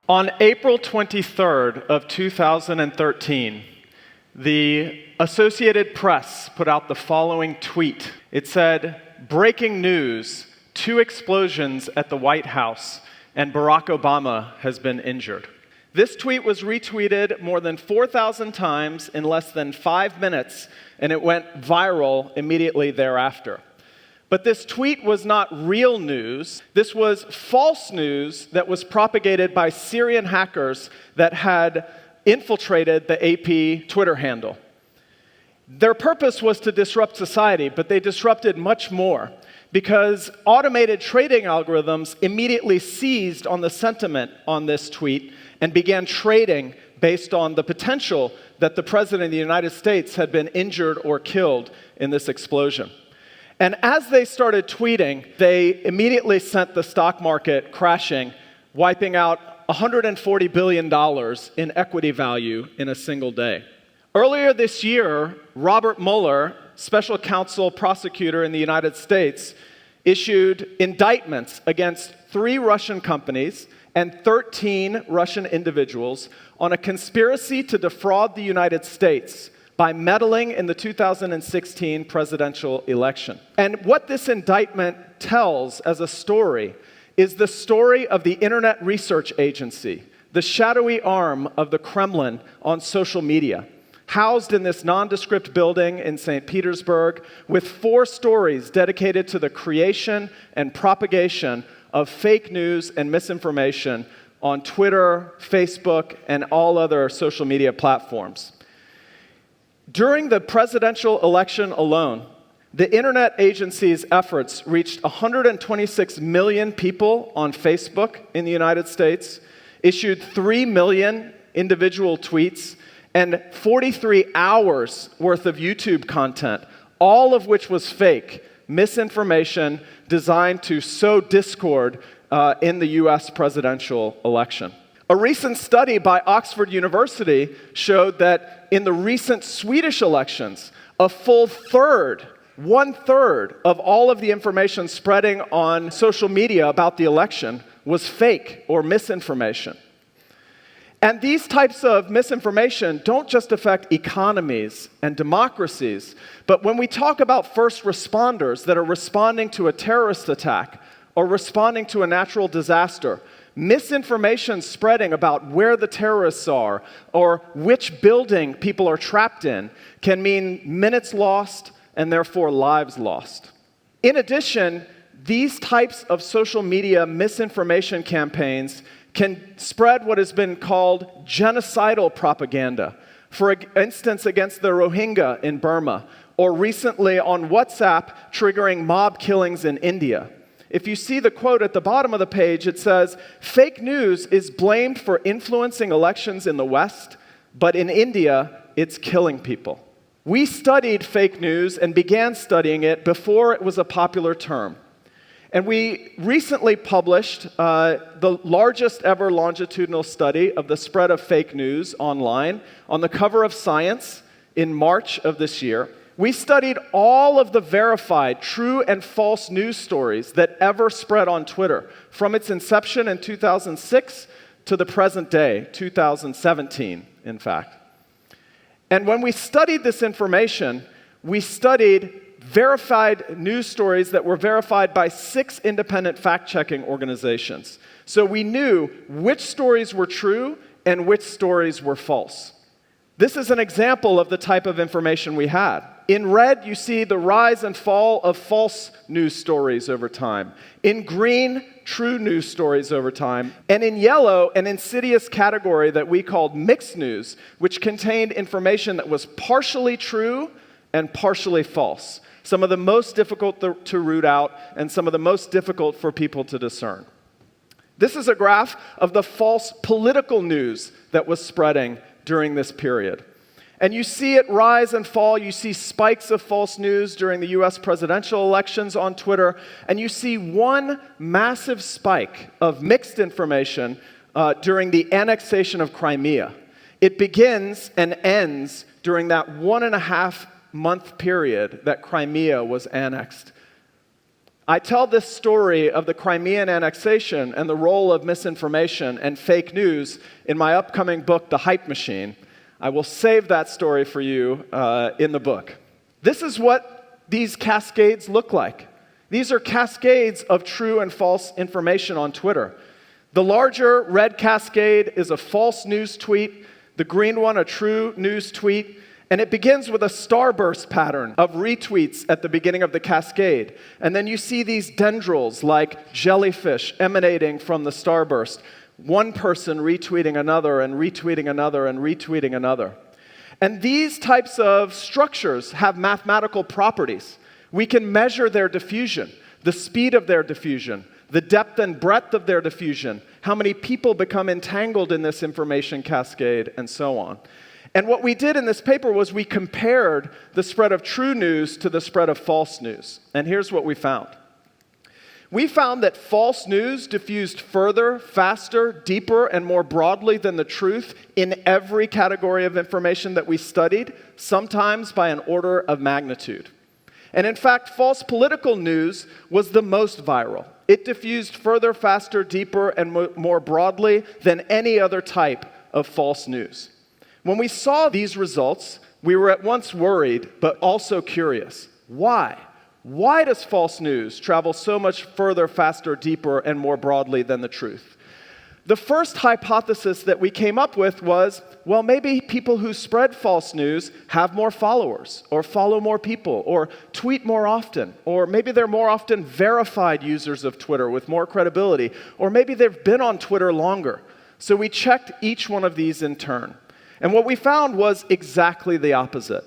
On April 23rd of 2013, the Associated Press put out the following tweet. It said, "Breaking news, 2 explosions at the White House, and Barack Obama has been injured." This tweet was retweeted more than 4,000 times in less than 5 minutes, and it went viral immediately thereafter. But this tweet was not real news. This was false news that was propagated by Syrian hackers that had infiltrated the AP Twitter handle. Their purpose was to disrupt society, but they disrupted much more because automated trading algorithms immediately seized on the sentiment on this tweet and began trading based on the potential that the President of the United States had been injured or killed in this explosion. And as they started tweeting, they immediately sent the stock market crashing, wiping out $140 billion in equity value in a single day. Earlier this year, Robert Mueller, special counsel prosecutor in the United States, issued indictments against 3 Russian companies and 13 Russian individuals on a conspiracy to defraud the United States by meddling in the 2016 presidential election. And what this indictment tells as a story is the story of the Internet Research Agency, the shadowy arm of the Kremlin on social media, housed in this nondescript building in St. Petersburg with 4 stories dedicated to the creation and propagation of fake news and misinformation on Twitter, Facebook, and all other social media platforms. During the presidential election alone, the Internet Agency's efforts reached 126 million people on Facebook in the United States, issued 3 million individual tweets, and 43 hours worth of YouTube content, all of which was fake, misinformation designed to sow discord in the US presidential election. A recent study by Oxford University showed that in the recent Swedish elections, a full third, 1/3 of all of the information spreading on social media about the election was fake or misinformation. And these types of misinformation don't just affect economies and democracies, but when we talk about first responders that are responding to a terrorist attack or responding to a natural disaster, misinformation spreading about where the terrorists are or which building people are trapped in can mean minutes lost and therefore lives lost. In addition, these types of social media misinformation campaigns can spread what has been called genocidal propaganda, for instance, against the Rohingya in Burma, or recently on WhatsApp triggering mob killings in India. If you see the quote at the bottom of the page, it says, "Fake news is blamed for influencing elections in the West, but in India, it's killing people." We studied fake news and began studying it before it was a popular term. And we recently published the largest ever longitudinal study of the spread of fake news online on the cover of Science in March of this year. We studied all of the verified true and false news stories that ever spread on Twitter, from its inception in 2006 to the present day, 2017, in fact. And when we studied this information, we studied verified news stories that were verified by 6 independent fact-checking organizations. So we knew which stories were true and which stories were false. This is an example of the type of information we had. In red, you see the rise and fall of false news stories over time. In green, true news stories over time. And in yellow, an insidious category that we called mixed news, which contained information that was partially true and partially false. Some of the most difficult to root out and some of the most difficult for people to discern. This is a graph of the false political news that was spreading during this period. And you see it rise and fall. You see spikes of false news during the US presidential elections on Twitter. And you see one massive spike of mixed information during the annexation of Crimea. It begins and ends during that 1.5-month period that Crimea was annexed. I tell this story of the Crimean annexation and the role of misinformation and fake news in my upcoming book, The Hype Machine. I will save that story for you in the book. This is what these cascades look like. These are cascades of true and false information on Twitter. The larger red cascade is a false news tweet, the green one a true news tweet, and it begins with a starburst pattern of retweets at the beginning of the cascade. And then you see these dendrils like jellyfish emanating from the starburst. One person retweeting another and retweeting another and retweeting another. And these types of structures have mathematical properties. We can measure their diffusion, the speed of their diffusion, the depth and breadth of their diffusion, how many people become entangled in this information cascade, and so on. And what we did in this paper was we compared the spread of true news to the spread of false news. And here's what we found. We found that false news diffused further, faster, deeper, and more broadly than the truth in every category of information that we studied, sometimes by an order of magnitude. And in fact, false political news was the most viral. It diffused further, faster, deeper, and more broadly than any other type of false news. When we saw these results, we were at once worried, but also curious. Why? Why does false news travel so much further, faster, deeper, and more broadly than the truth? The first hypothesis that we came up with was, well, maybe people who spread false news have more followers, or follow more people, or tweet more often, or maybe they're more often verified users of Twitter with more credibility, or maybe they've been on Twitter longer. So we checked each one of these in turn. And what we found was exactly the opposite.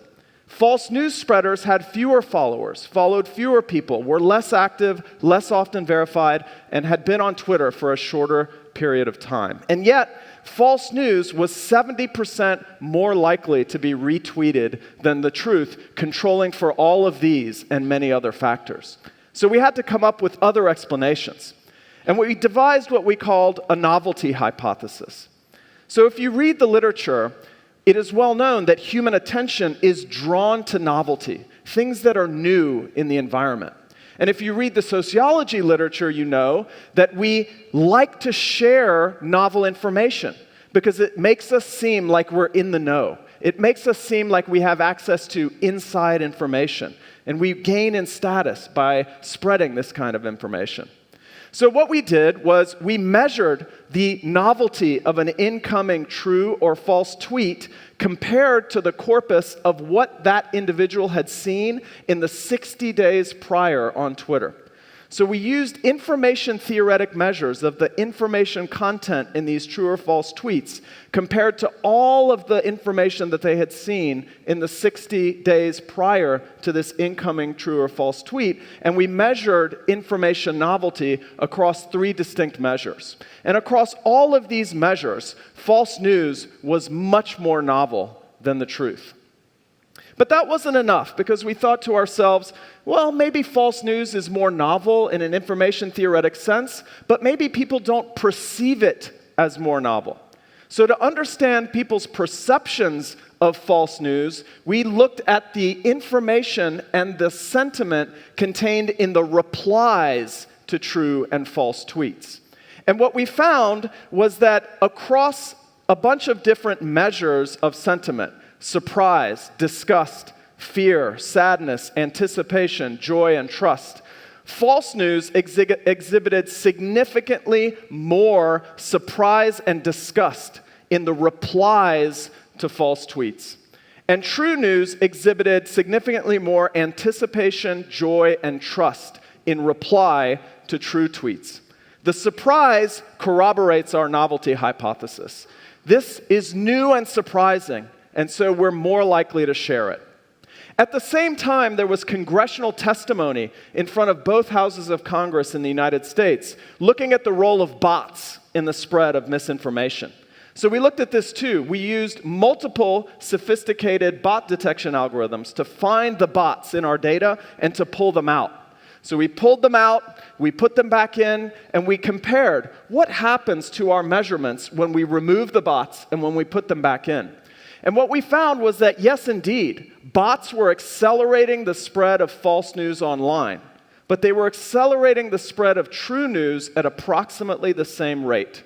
False news spreaders had fewer followers, followed fewer people, were less active, less often verified, and had been on Twitter for a shorter period of time. And yet, false news was 70% more likely to be retweeted than the truth, controlling for all of these and many other factors. So we had to come up with other explanations. And we devised what we called a novelty hypothesis. So if you read the literature, it is well known that human attention is drawn to novelty, things that are new in the environment. And if you read the sociology literature, you know that we like to share novel information because it makes us seem like we're in the know. It makes us seem like we have access to inside information. And we gain in status by spreading this kind of information. So what we did was we measured the novelty of an incoming true or false tweet compared to the corpus of what that individual had seen in the 60 days prior on Twitter. So we used information theoretic measures of the information content in these true or false tweets compared to all of the information that they had seen in the 60 days prior to this incoming true or false tweet, and we measured information novelty across 3 distinct measures. And across all of these measures, false news was much more novel than the truth. But that wasn't enough, because we thought to ourselves, well, maybe false news is more novel in an information theoretic sense, but maybe people don't perceive it as more novel. So to understand people's perceptions of false news, we looked at the information and the sentiment contained in the replies to true and false tweets. And what we found was that across a bunch of different measures of sentiment, surprise, disgust, fear, sadness, anticipation, joy, and trust, false news exhibited significantly more surprise and disgust in the replies to false tweets. And true news exhibited significantly more anticipation, joy, and trust in reply to true tweets. The surprise corroborates our novelty hypothesis. This is new and surprising, and so we're more likely to share it. At the same time, there was congressional testimony in front of both houses of Congress in the United States looking at the role of bots in the spread of misinformation. So we looked at this too. We used multiple sophisticated bot detection algorithms to find the bots in our data and to pull them out. So we pulled them out, we put them back in, and we compared what happens to our measurements when we remove the bots and when we put them back in. And what we found was that, yes, indeed, bots were accelerating the spread of false news online. but they were accelerating the spread of true news at approximately the same rate,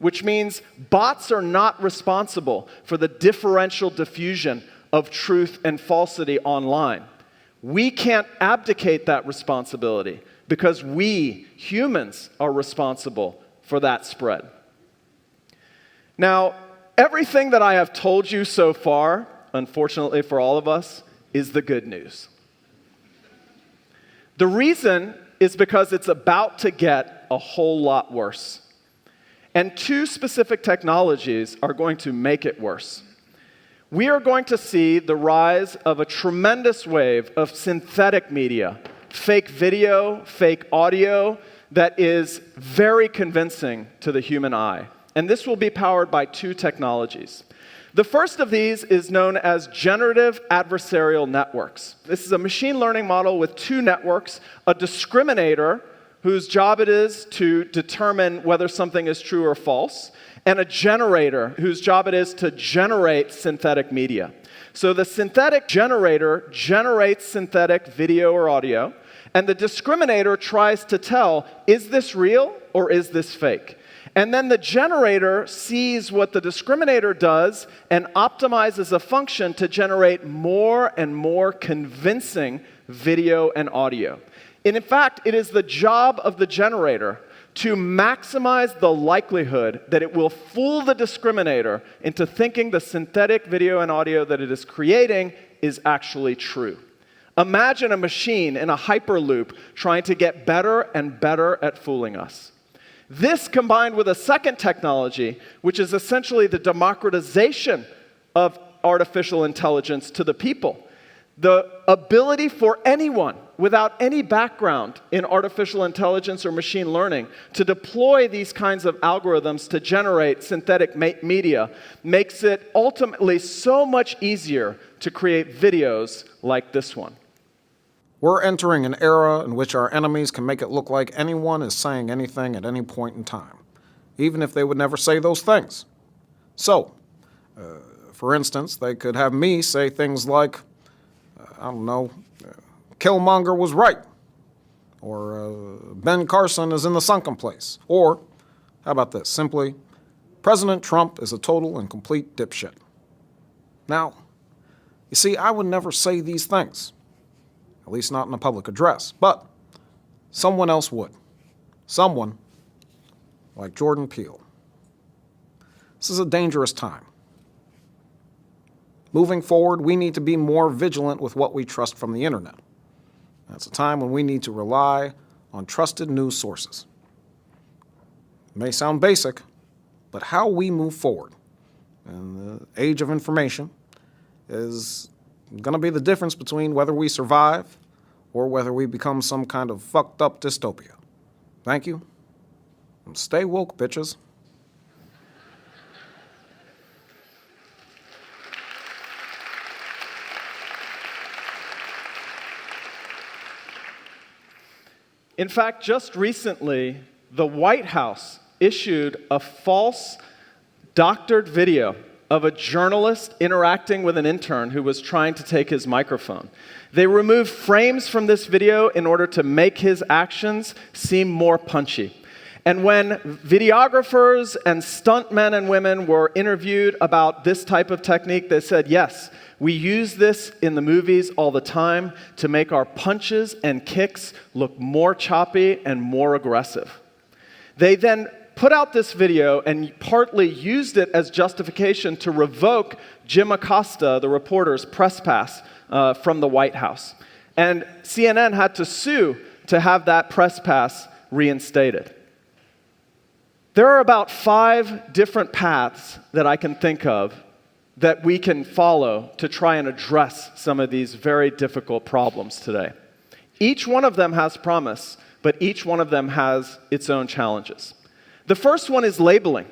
which means bots are not responsible for the differential diffusion of truth and falsity online. We can't abdicate that responsibility because we, humans, are responsible for that spread. Now, everything that I have told you so far, unfortunately for all of us, is the good news. The reason is because it's about to get a whole lot worse. And two specific technologies are going to make it worse. We are going to see the rise of a tremendous wave of synthetic media, fake video, fake audio, that is very convincing to the human eye. And this will be powered by two technologies. The first of these is known as generative adversarial networks. This is a machine learning model with two networks, a discriminator, whose job it is to determine whether something is true or false, and a generator, whose job it is to generate synthetic media. So the synthetic generator generates synthetic video or audio, and the discriminator tries to tell, is this real or is this fake? And then the generator sees what the discriminator does and optimizes a function to generate more and more convincing video and audio. And in fact, it is the job of the generator to maximize the likelihood that it will fool the discriminator into thinking the synthetic video and audio that it is creating is actually true. Imagine a machine in a hyperloop trying to get better and better at fooling us. This combined with a second technology, which is essentially the democratization of artificial intelligence to the people. The ability for anyone without any background in artificial intelligence or machine learning to deploy these kinds of algorithms to generate synthetic media makes it ultimately so much easier to create videos like this one. We're entering an era in which our enemies can make it look like anyone is saying anything at any point in time, even if they would never say those things. So, for instance, they could have me say things like, Killmonger was right, or Ben Carson is in the sunken place, or, how about this, simply, President Trump is a total and complete dipshit. Now, you see, I would never say these things. At least not in a public address. But someone else would. Someone like Jordan Peele. This is a dangerous time. Moving forward, we need to be more vigilant with what we trust from the internet. That's a time when we need to rely on trusted news sources. It may sound basic, but how we move forward in the age of information is going to be the difference between whether we survive or whether we become some kind of fucked up dystopia. Thank you, and stay woke, bitches. In fact, just recently, the White House issued a false doctored video of a journalist interacting with an intern who was trying to take his microphone. They removed frames from this video in order to make his actions seem more punchy. And when videographers and stuntmen and women were interviewed about this type of technique, they said, yes, we use this in the movies all the time to make our punches and kicks look more choppy and more aggressive. They then put out this video and partly used it as justification to revoke Jim Acosta, the reporter's press pass from the White House. And CNN had to sue to have that press pass reinstated. There are about 5 different paths that I can think of that we can follow to try and address some of these very difficult problems today. Each one of them has promise, but each one of them has its own challenges. The first one is labeling.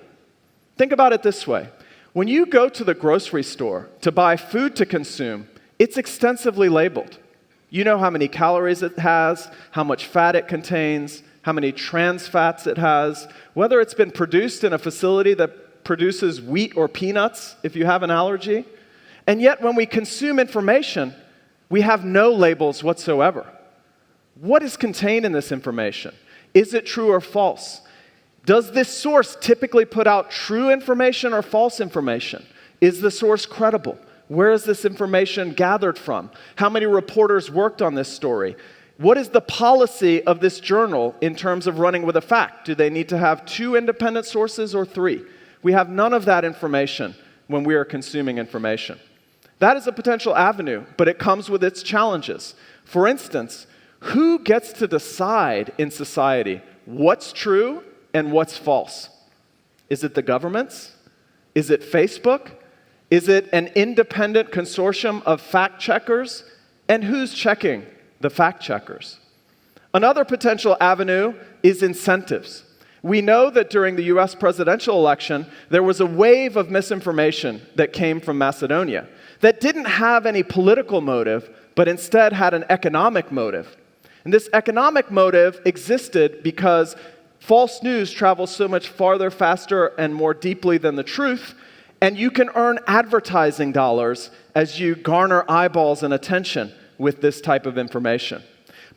Think about it this way. When you go to the grocery store to buy food to consume, it's extensively labeled. You know how many calories it has, how much fat it contains, how many trans fats it has, whether it's been produced in a facility that produces wheat or peanuts if you have an allergy. And yet when we consume information, we have no labels whatsoever. What is contained in this information? Is it true or false? Does this source typically put out true information or false information? Is the source credible? Where is this information gathered from? How many reporters worked on this story? What is the policy of this journal in terms of running with a fact? Do they need to have 2 independent sources or 3? We have none of that information when we are consuming information. That is a potential avenue, but it comes with its challenges. For instance, who gets to decide in society what's true and what's false? Is it the governments? Is it Facebook? Is it an independent consortium of fact checkers? And who's checking the fact checkers? Another potential avenue is incentives. We know that during the US presidential election, there was a wave of misinformation that came from Macedonia that didn't have any political motive, but instead had an economic motive. And this economic motive existed because false news travels so much farther, faster, and more deeply than the truth, and you can earn advertising dollars as you garner eyeballs and attention with this type of information.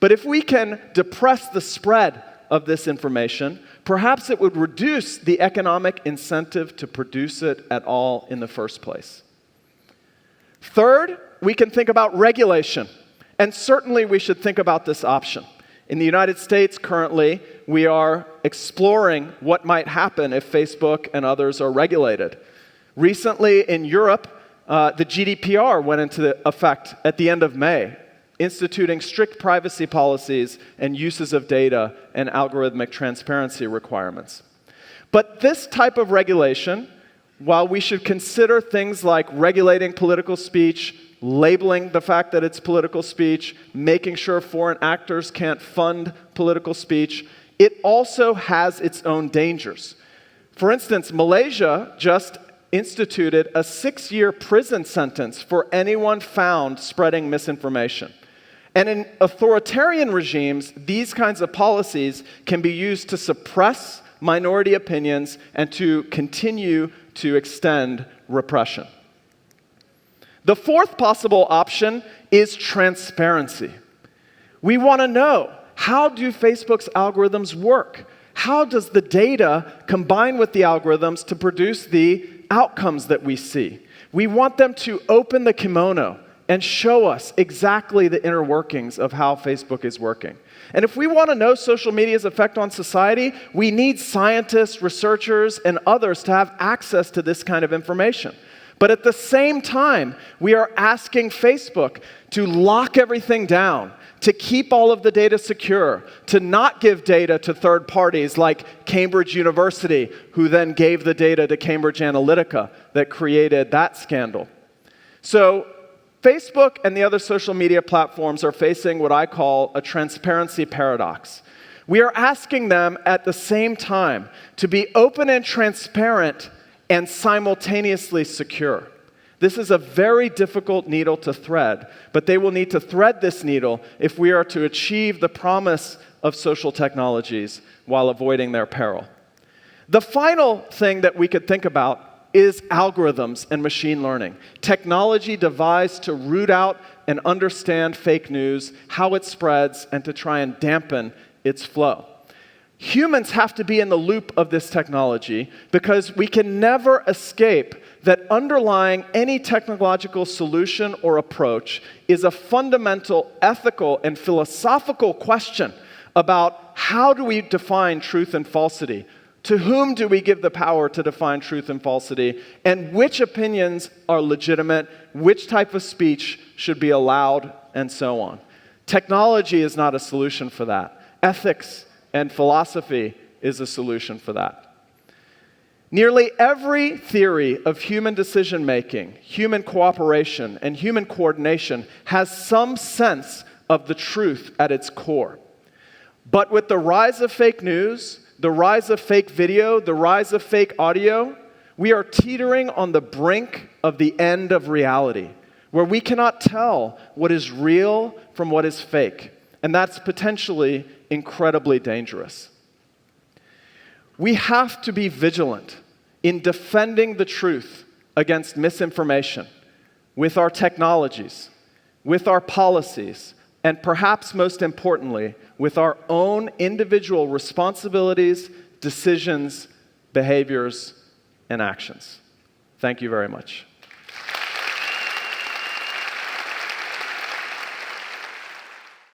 But if we can depress the spread of this information, perhaps it would reduce the economic incentive to produce it at all in the first place. Third, we can think about regulation. And certainly we should think about this option. In the United States currently, we are exploring what might happen if Facebook and others are regulated. Recently in Europe, the GDPR went into effect at the end of May, instituting strict privacy policies and uses of data and algorithmic transparency requirements. But this type of regulation, while we should consider things like regulating political speech, labeling the fact that it's political speech, making sure foreign actors can't fund political speech, it also has its own dangers. For instance, Malaysia just instituted a 6-year prison sentence for anyone found spreading misinformation. And in authoritarian regimes, these kinds of policies can be used to suppress minority opinions and to continue to extend repression. The fourth possible option is transparency. We want to know, how do Facebook's algorithms work? How does the data combine with the algorithms to produce the outcomes that we see? We want them to open the kimono and show us exactly the inner workings of how Facebook is working. And if we want to know social media's effect on society, we need scientists, researchers, and others to have access to this kind of information. But at the same time, we are asking Facebook to lock everything down, to keep all of the data secure, to not give data to third parties like Cambridge University, who then gave the data to Cambridge Analytica that created that scandal. So Facebook and the other social media platforms are facing what I call a transparency paradox. We are asking them at the same time to be open and transparent and simultaneously secure. This is a very difficult needle to thread, but they will need to thread this needle if we are to achieve the promise of social technologies while avoiding their peril. The final thing that we could think about is algorithms and machine learning. Technology devised to root out and understand fake news, how it spreads, and to try and dampen its flow. Humans have to be in the loop of this technology because we can never escape that underlying any technological solution or approach is a fundamental ethical and philosophical question about how do we define truth and falsity? To whom do we give the power to define truth and falsity? And which opinions are legitimate? Which type of speech should be allowed? And so on. Technology is not a solution for that. Ethics and philosophy is a solution for that. Nearly every theory of human decision-making, human cooperation, and human coordination has some sense of the truth at its core. But with the rise of fake news, the rise of fake video, the rise of fake audio, we are teetering on the brink of the end of reality, where we cannot tell what is real from what is fake. And that's potentially incredibly dangerous. We have to be vigilant in defending the truth against misinformation with our technologies, with our policies, and perhaps most importantly, with our own individual responsibilities, decisions, behaviors, and actions. Thank you very much.